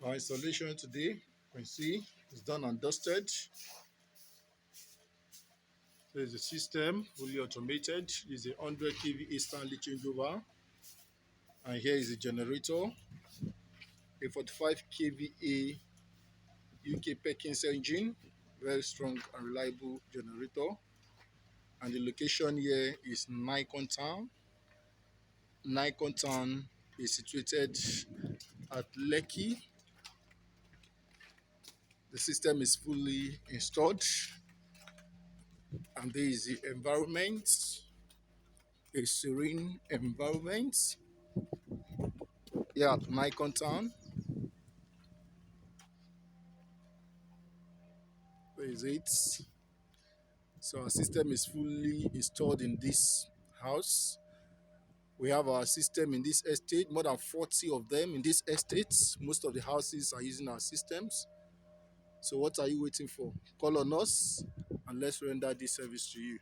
Our installation today, you can see, is done and dusted. There is a system, fully automated. It's a 100 kVA Stanley changeover. And here is a generator, a 45 kVA 𝗥𝗶𝘁𝗵𝗁 engine, very strong and reliable generator. And the location here is 𝗪𝗂𝗁. 𝗪𝗂𝗁 is situated at Lekki. The system is fully installed, and there is the environment, a serene environment here at 𝗪𝗂𝗁. Where is it? So our system is fully installed in this house. We have our system in this estate, more than 40 of them in this estate. Most of the houses are using our systems. So what are you waiting for? Call on us and let's render this service to you.